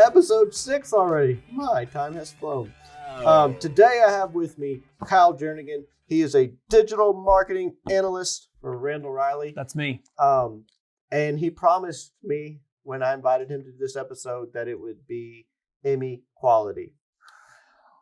Episode 6 already. My time has flown. Today I have with me Kyle Jernigan. He is a digital marketing analyst for Randall-Reilly. That's me. And he promised me when I invited him to this episode that it would be Emmy quality.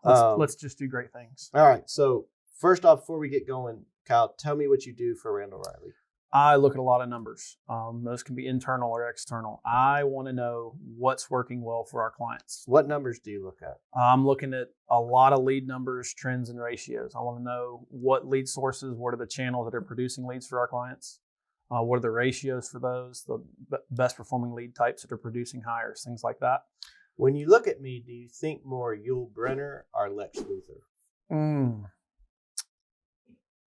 Let's just do great things. All right. So first off, before we get going, Kyle, tell me what you do for Randall-Reilly. I look at a lot of numbers. Those can be internal or external. I want to know what's working well for our clients. What numbers do you look at? I'm looking at a lot of lead numbers, trends, and ratios. I want to know what lead sources, what are the channels that are producing leads for our clients, what are the ratios for those, the best performing lead types that are producing hires, things like that. When you look at me, do you think more Yul Brynner or Lex Luthor?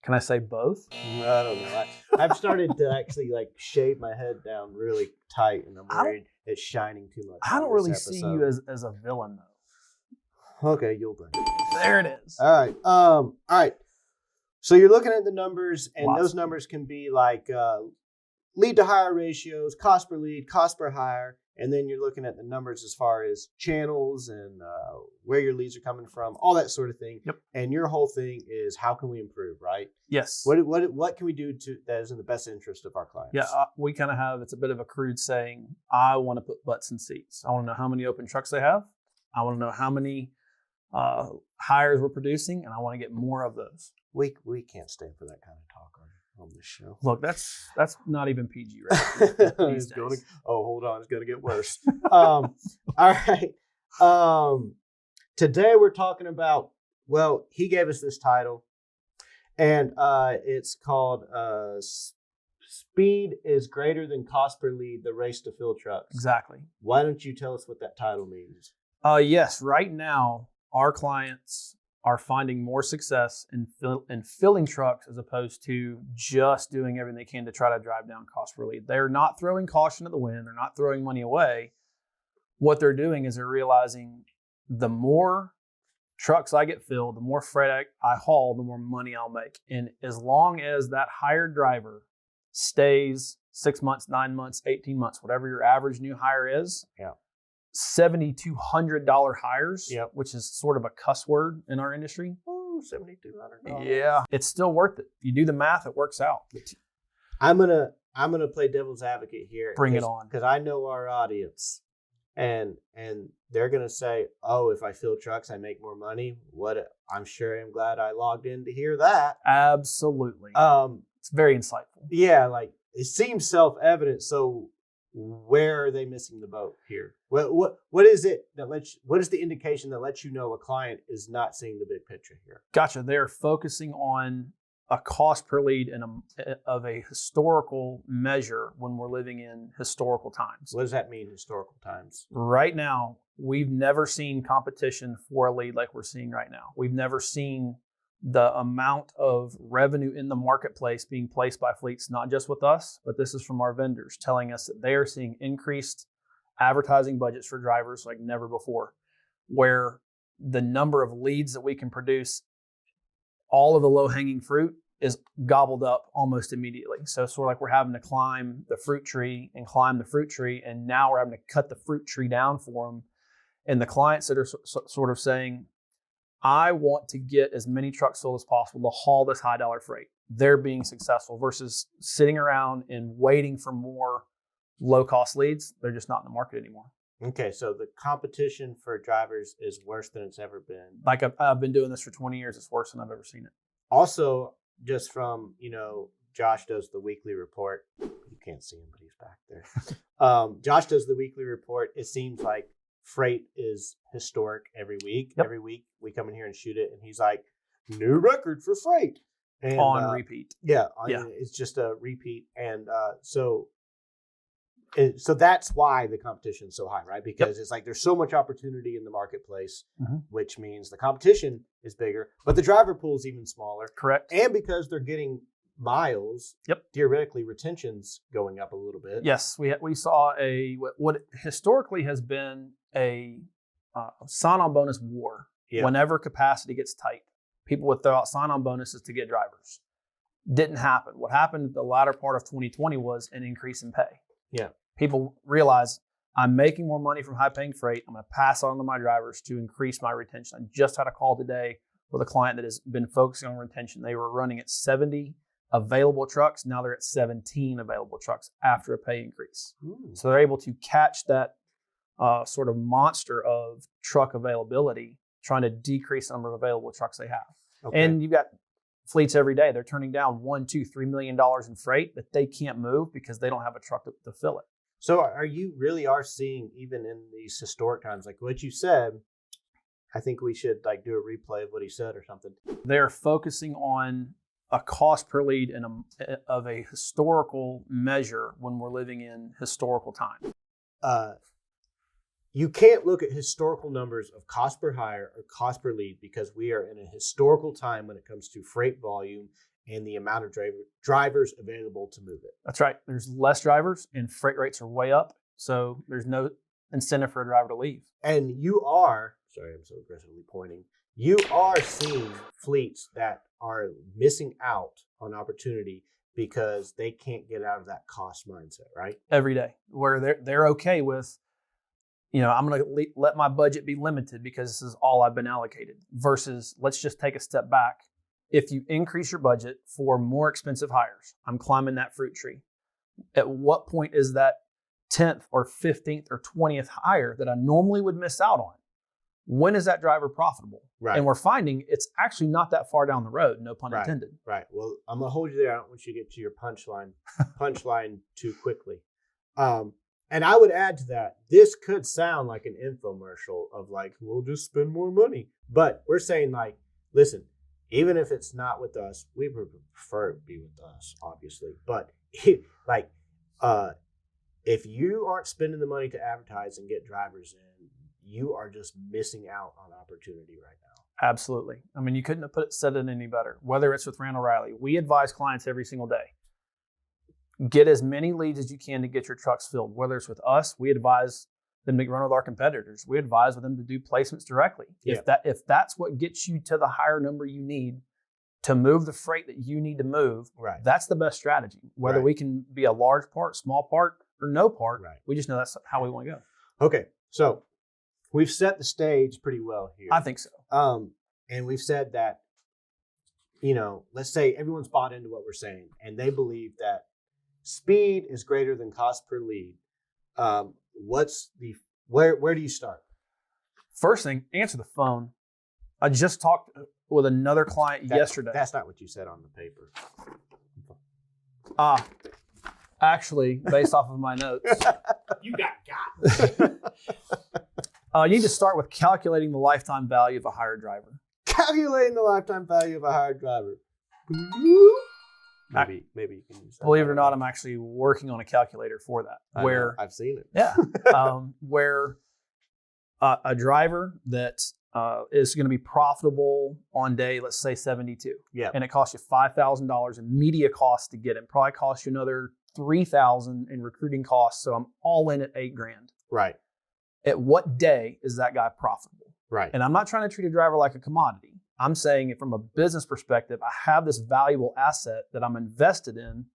Can I say both? I don't know. I've started to actually shave my head down really tight, and I'm worried it's shining too much. I don't really see you as a villain, though. Okay, Yul Brynner. There it is. All right. So you're looking at the numbers, and Lots. those numbers can be like lead to hire ratios, cost per lead, cost per hire, and then you're looking at the numbers as far as channels and where your leads are coming from, all that sort of thing. Yep. And your whole thing is how can we improve, right? Yes. What can we do that is in the best interest of our clients? Yeah, we kind of have, it's a bit of a crude saying, I want to put butts in seats. I want to know how many open trucks they have. I want to know how many hires we're producing, and I want to get more of those. We can't stand for that kind of talk on this show. Look, that's not even PG right these days. Hold on, it's going to get worse. All right. Today we're talking about, he gave us this title, and it's called Speed is Greater Than Cost Per Lead, The Race to Fill Trucks. Exactly. Why don't you tell us what that title means? Yes, right now, our clients are finding more success in filling trucks as opposed to just doing everything they can to try to drive down cost per lead. They're not throwing caution to the wind. They're not throwing money away. What they're doing is they're realizing the more trucks I get filled, the more freight I haul, the more money I'll make. And as long as that hired driver stays 6 months, 9 months, 18 months, whatever your average new hire is, $7,200 hires, which is sort of a cuss word in our industry. Oh, $7,200. Yeah, it's still worth it. You do the math, it works out. I'm gonna play devil's advocate here. Bring it on, because I know our audience, and they're gonna say, "Oh, if I fill trucks, I make more money." I'm sure I'm glad I logged in to hear that. Absolutely. It's very insightful. Yeah, it seems self-evident. So where are they missing the boat here? What is it that what is the indication that lets you know a client is not seeing the big picture here? Gotcha. They're focusing on a cost per lead of a historical measure when we're living in historical times. What does that mean, historical times? Right now, we've never seen competition for a lead like we're seeing right now. We've never seen the amount of revenue in the marketplace being placed by fleets, not just with us, but this is from our vendors telling us that they are seeing increased advertising budgets for drivers like never before, where the number of leads that we can produce, all of the low-hanging fruit is gobbled up almost immediately. So it's sort of like we're having to climb the fruit tree, and now we're having to cut the fruit tree down for them. And the clients that are sort of saying, I want to get as many trucks filled as possible to haul this high dollar freight. They're being successful versus sitting around and waiting for more low cost leads. They're just not in the market anymore. Okay, so the competition for drivers is worse than it's ever been. Like I've been doing this for 20 years. It's worse than I've ever seen it. Also, just from, Josh does the weekly report. You can't see him, but he's back there. Josh does the weekly report. It seems like freight is historic every week. Yep. Every week we come in here and shoot it, and he's like, new record for freight. And, on repeat. Yeah. It's just a repeat. And so that's why the competition is so high, right? Because it's like there's so much opportunity in the marketplace, which means the competition is bigger, but the driver pool is even smaller. Correct. And because they're getting miles, theoretically retention's going up a little bit. Yes, we saw what historically has been a sign-on bonus war. Whenever capacity gets tight, people would throw out sign-on bonuses to get drivers. Didn't happen. What happened the latter part of 2020 was an increase in pay. Yeah. People realized I'm making more money from high-paying freight. I'm going to pass on to my drivers to increase my retention. I just had a call today with a client that has been focusing on retention. They were running at 70 available trucks. Now they're at 17 available trucks after a pay increase. So they're able to catch that sort of monster of truck availability, trying to decrease the number of available trucks they have. Okay. And you've got fleets every day. They're turning down $1, $2, $3 million in freight that they can't move because they don't have a truck to fill it. So are you really seeing, even in these historic times, like what you said, I think we should like do a replay of what he said or something. They're focusing on a cost per lead of a historical measure when we're living in historical time. You can't look at historical numbers of cost per hire or cost per lead because we are in a historical time when it comes to freight volume and the amount of drivers available to move it. That's right. There's less drivers and freight rates are way up. So there's no incentive for a driver to leave. And you are, sorry, I'm so aggressively pointing. You are seeing fleets that are missing out on opportunity because they can't get out of that cost mindset, right? Every day, where they're okay with, I'm going to let my budget be limited because this is all I've been allocated, versus let's just take a step back. If you increase your budget for more expensive hires, I'm climbing that fruit tree. At what point is that 10th or 15th or 20th hire that I normally would miss out on? When is that driver profitable? Right. And we're finding it's actually not that far down the road, no pun intended. Right. Well, I'm going to hold you there. I don't want you to get to your punchline too quickly. And I would add to that, this could sound like an infomercial of like, we'll just spend more money. But we're saying like, listen, even if it's not with us, we prefer it be with us, obviously. But like, if you aren't spending the money to advertise and get drivers in, you are just missing out on opportunity right now. Absolutely. I mean, you couldn't have said it any better. Whether it's with Randall-Reilly, we advise clients every single day. Get as many leads as you can to get your trucks filled. Whether it's with us, we advise them to run with our competitors. We advise with them to do placements directly. Yeah. If that's what gets you to the higher number you need to move the freight that you need to move, right, that's the best strategy. Whether we can be a large part, small part, or no part, we just know that's how we want to go. Okay, so we've set the stage pretty well here. I think so. And we've said that, let's say everyone's bought into what we're saying, and they believe that speed is greater than cost per lead. Where do you start? First thing, answer the phone. I just talked with another client yesterday. That's not what you said on the paper. Actually, based off of my notes. You got. You need to start with calculating the lifetime value of a hired driver. Calculating the lifetime value of a hired driver. Maybe you can use that. Believe it or not, I'm actually working on a calculator for that. I've seen it. Yeah. Where a driver that is going to be profitable on day, let's say 72. Yeah. And it costs you $5,000 in media costs to get it. Probably costs you another $3,000 in recruiting costs. So I'm all in at $8,000. Right. At what day is that guy profitable? Right. And I'm not trying to treat a driver like a commodity. I'm saying it from a business perspective. I have this valuable asset that I'm invested in.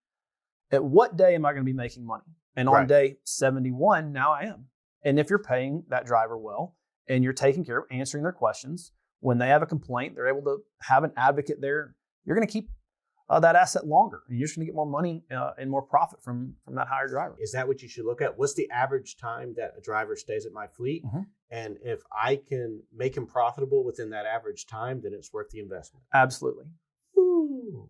At what day am I going to be making money? And on day 71, now I am. And if you're paying that driver well and you're taking care of answering their questions, when they have a complaint, they're able to have an advocate there. You're going to keep that asset longer, and you're just going to get more money and more profit from that hired driver. Is that what you should look at? What's the average time that a driver stays at my fleet? Mm-hmm. And if I can make him profitable within that average time, then it's worth the investment. Absolutely. Ooh.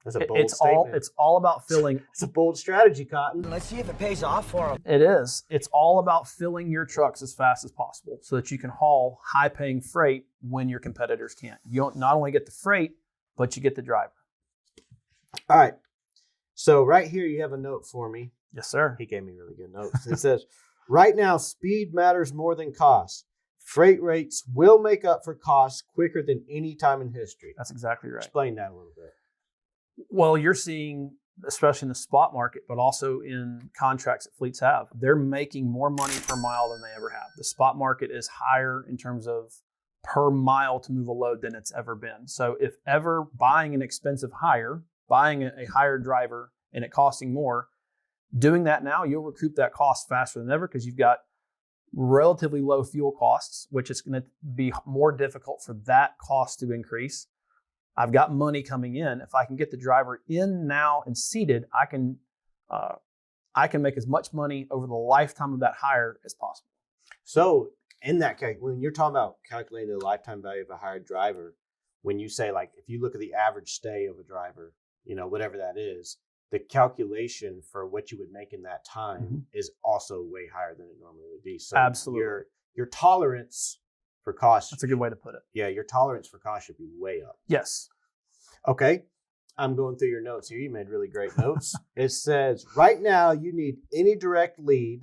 That's a bold statement. It's all about filling. It's a bold strategy, Cotton. Let's see if it pays off for him. It is. It's all about filling your trucks as fast as possible so that you can haul high-paying freight when your competitors can't. You don't not only get the freight, but you get the driver. All right. So right here, you have a note for me. Yes, sir. He gave me really good notes. It says, right now, speed matters more than cost. Freight rates will make up for costs quicker than any time in history. That's exactly right. Explain that a little bit. Well, you're seeing, especially in the spot market, but also in contracts that fleets have, they're making more money per mile than they ever have. The spot market is higher in terms of per mile to move a load than it's ever been. So if ever buying an expensive hire, buying a hired driver and it costing more, Doing that now, you'll recoup that cost faster than ever because you've got relatively low fuel costs, which is going to be more difficult for that cost to increase. I've got money coming in. If I can get the driver in now and seated, I can make as much money over the lifetime of that hire as possible. So in that case, when you're talking about calculating the lifetime value of a hired driver, when you say, like, if you look at the average stay of a driver, whatever that is, the calculation for what you would make in that time is also way higher than it normally would be. So absolutely, your tolerance for cost. That's a good way to put it. Yeah, your tolerance for cost should be way up. Yes. Okay. I'm going through your notes here. You made really great notes. It says, right now you need any direct lead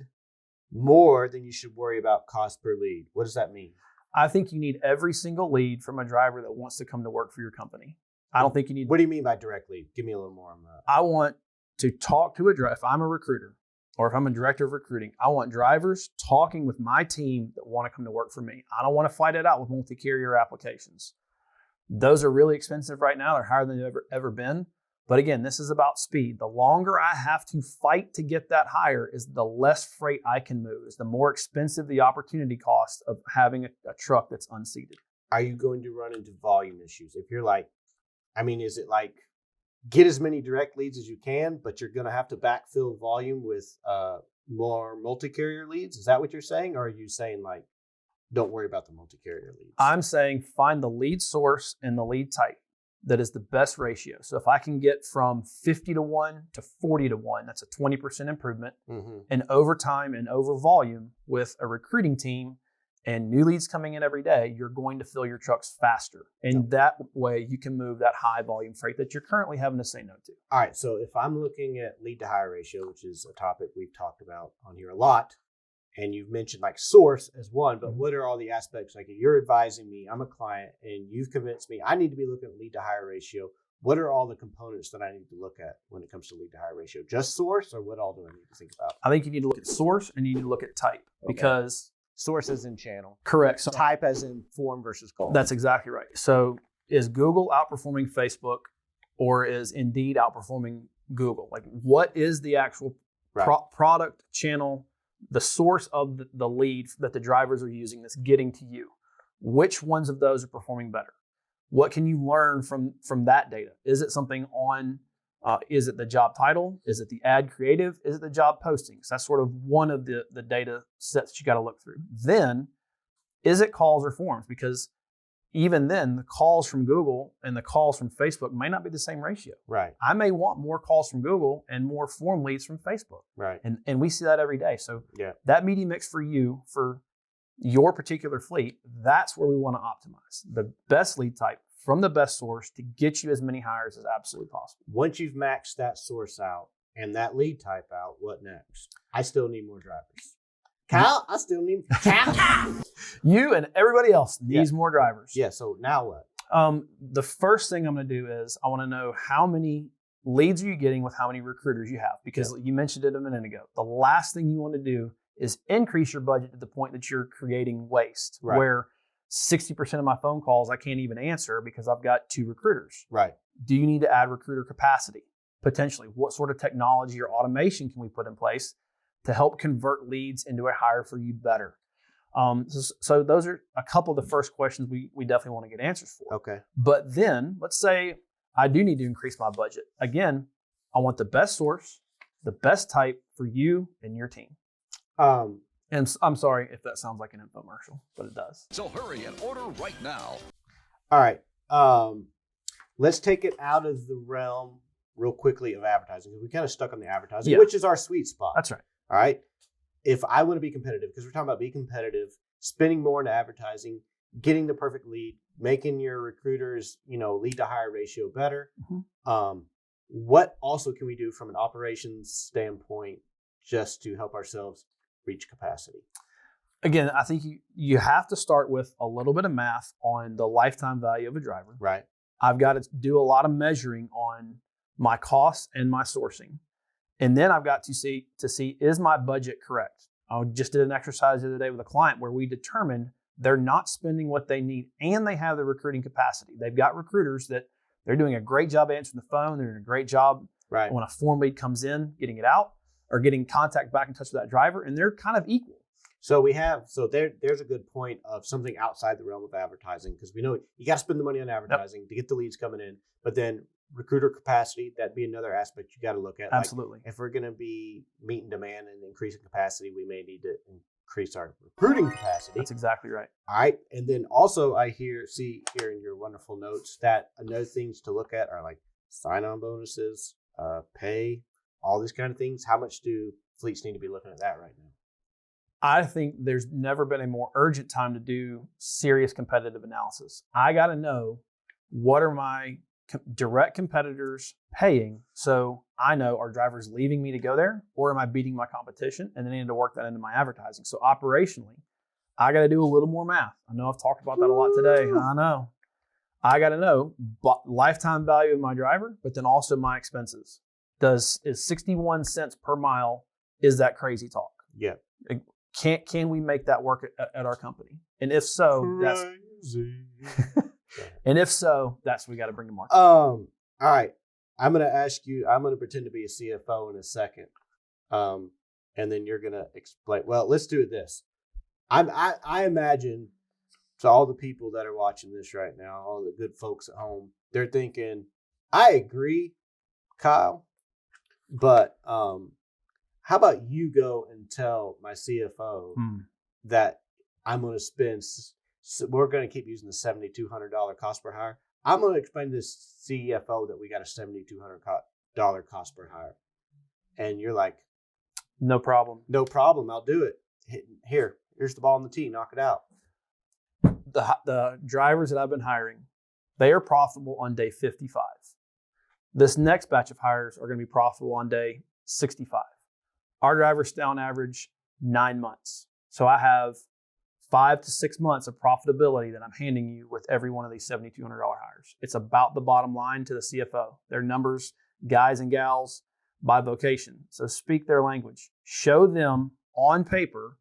more than you should worry about cost per lead. What does that mean? I think you need every single lead from a driver that wants to come to work for your company. I don't think you need. What do you mean by direct lead? Give me a little more on that. I want to talk to a driver. If I'm a recruiter or if I'm a director of recruiting, I want drivers talking with my team that want to come to work for me. I don't want to fight it out with multi-carrier applications. Those are really expensive right now. They're higher than they've ever been. But again, this is about speed. The longer I have to fight to get that hire is the less freight I can move, is the more expensive the opportunity cost of having a truck that's unseated. Are you going to run into volume issues? If you're like, is it like get as many direct leads as you can, but you're going to have to backfill volume with more multi-carrier leads? Is that what you're saying? Or are you saying, like, don't worry about the multi-carrier leads? I'm saying find the lead source and the lead type that is the best ratio. So if I can get from 50-1 to 40-1, that's a 20% improvement. And over time and over volume with a recruiting team and new leads coming in every day, you're going to fill your trucks faster. And that way you can move that high volume freight that you're currently having to say no to. All right. So if I'm looking at lead to hire ratio, which is a topic we've talked about on here a lot, and you've mentioned like source as one, but what are all the aspects? Like, you're advising me, I'm a client, and you've convinced me I need to be looking at lead to hire ratio. What are all the components that I need to look at when it comes to lead to hire ratio? Just source, or what all do I need to think about? I think you need to look at source and you need to look at type because source as in channel. Correct. So type as in form versus call. That's exactly right. So is Google outperforming Facebook or is Indeed outperforming Google? Like, what is the actual product channel, the source of the lead that the drivers are using that's getting to you? Which ones of those are performing better? What can you learn from that data? Is it something on, is it the job title? Is it the ad creative? Is it the job postings? That's sort of one of the data sets that you got to look through. Then, is it calls or forms? Because even then, the calls from Google and the calls from Facebook may not be the same ratio. Right. I may want more calls from Google and more form leads from Facebook. Right. And we see that every day. So that media mix for you, for your particular fleet, that's where we want to optimize. The best lead type from the best source to get you as many hires as absolutely possible. Once you've maxed that source out and that lead type out, what next? I still need more drivers. Kyle, I still need Kyle. You and everybody else needs more drivers. Yeah, so now what? The first thing I'm going to do is I want to know how many leads are you getting with how many recruiters you have, because you mentioned it a minute ago. The last thing you want to do is increase your budget to the point that you're creating waste, where 60% of my phone calls I can't even answer because I've got 2 recruiters. Right. Do you need to add recruiter capacity? Potentially. What sort of technology or automation can we put in place to help convert leads into a hire for you better? So those are a couple of the first questions we definitely want to get answers for. Okay. But then let's say I do need to increase my budget. Again, I want the best source, the best type for you and your team. And I'm sorry if that sounds like an infomercial, but it does. So hurry and order right now. All right. Let's take it out of the realm real quickly of advertising, because we kind of stuck on the advertising, which is our sweet spot. That's right. All right. If I want to be competitive, because we're talking about be competitive, spending more in advertising, getting the perfect lead, making your recruiters, lead to hire ratio better. What also can we do from an operations standpoint just to help ourselves reach capacity? Again, I think you have to start with a little bit of math on the lifetime value of a driver. Right. I've got to do a lot of measuring on my costs and my sourcing. And then I've got to see, is my budget correct? I just did an exercise the other day with a client where we determined they're not spending what they need and they have the recruiting capacity. They've got recruiters that they're doing a great job answering the phone. They're doing a great job when a form lead comes in, getting it out, or getting contact back in touch with that driver, and they're kind of equal. So there's a good point of something outside the realm of advertising, because we know you got to spend the money on advertising to get the leads coming in, but then recruiter capacity, that'd be another aspect you got to look at. Absolutely. Like if we're going to be meeting demand and increasing capacity, we may need to increase our recruiting capacity. That's exactly right. All right. And then also I see here in your wonderful notes that another things to look at are like sign-on bonuses, pay, all these kind of things. How much do fleets need to be looking at that right now? I think there's never been a more urgent time to do serious competitive analysis. I got to know, what are my direct competitors paying, so I know, are drivers leaving me to go there, or am I beating my competition? And then I need to work that into my advertising. So operationally, I got to do a little more math. I know I've talked about that a lot today. I know. I got to know lifetime value of my driver, but then also my expenses. Is 61 cents per mile, is that crazy talk? Yeah. Can we make that work at our company? And if so, that's what we got to bring to market. All right. I'm going to pretend to be a CFO in a second. And then you're going to explain. Well, let's do this. I imagine, to all the people that are watching this right now, all the good folks at home, they're thinking, I agree, Kyle, but how about you go and tell my CFO that I'm going to spend, we're going to keep using the $7,200 cost per hire. I'm going to explain to this CFO that we got a $7,200 cost per hire. And you're like, no problem. No problem. I'll do it. Here's the ball on the tee. Knock it out. The drivers that I've been hiring, they are profitable on day 55. This next batch of hires are going to be profitable on day 65. Our drivers stay on average 9 months. So I have 5 to 6 months of profitability that I'm handing you with every one of these $7,200 hires. It's about the bottom line to the CFO. Their numbers, guys and gals, by vocation. So speak their language. Show them on paper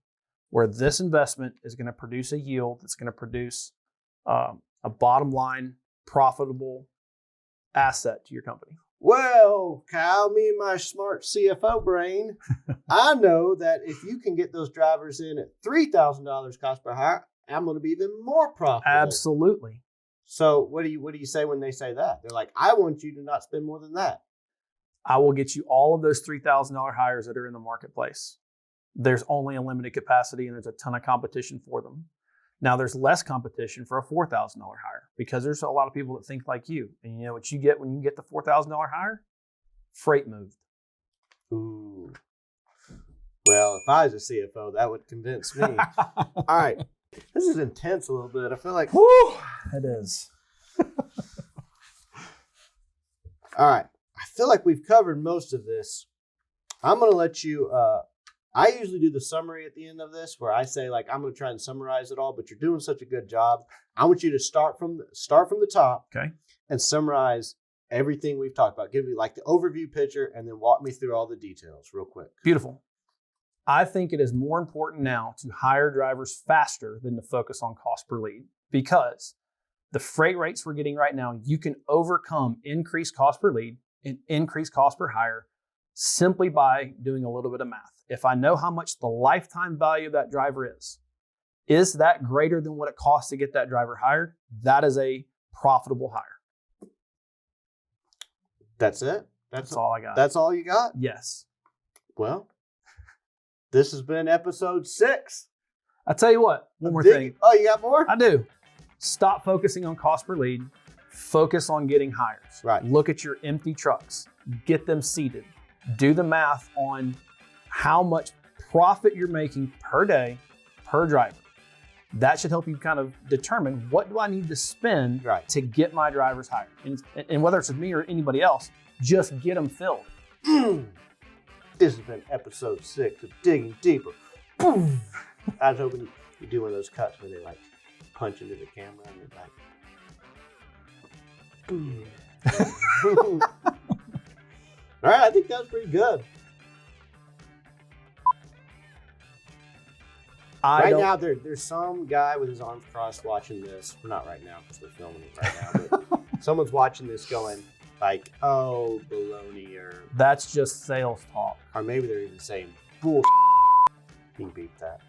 where this investment is going to produce a yield that's going to produce a bottom line, profitable asset to your company. Well, Kyle, me and my smart CFO brain, I know that if you can get those drivers in at $3,000 cost per hire, I'm going to be even more profitable. Absolutely. So what do you say when they say that? They're like, I want you to not spend more than that. I will get you all of those $3,000 hires that are in the marketplace. There's only a limited capacity and there's a ton of competition for them. Now there's less competition for a $4,000 hire because there's a lot of people that think like you. And you know what you get when you get the $4,000 hire? Freight moved. Ooh. Well, if I was a CFO, that would convince me. All right. This is intense a little bit. I feel like, whoo, it is. All right. I feel like we've covered most of this. I'm going to let you, I usually do the summary at the end of this where I say, like, I'm going to try and summarize it all, but you're doing such a good job. I want you to start from the top, okay, and summarize everything we've talked about. Give me like the overview picture and then walk me through all the details real quick. Beautiful. I think it is more important now to hire drivers faster than to focus on cost per lead, because the freight rates we're getting right now, you can overcome increased cost per lead and increased cost per hire simply by doing a little bit of math. If I know how much the lifetime value of that driver is that greater than what it costs to get that driver hired? That is a profitable hire. That's it? That's all I got. That's all you got? Yes. Well, this has been episode 6. I tell you what, one more thing. Oh, you got more? I do. Stop focusing on cost per lead. Focus on getting hires. Right. Look at your empty trucks. Get them seated. Do the math on how much profit you're making per day, per driver. That should help you kind of determine, what do I need to spend to get my drivers hired? And whether it's with me or anybody else, just get them filled. This has been episode 6 of Digging Deeper. Boom. I was hoping you do one of those cuts where they like punch into the camera and they're like, boom. All right, I think that was pretty good. Right now, there's some guy with his arms crossed watching this. Well, not right now because we're filming it right now. But someone's watching this going, like, oh, baloney, That's just sales talk. or maybe they're even saying bull. You can beat that.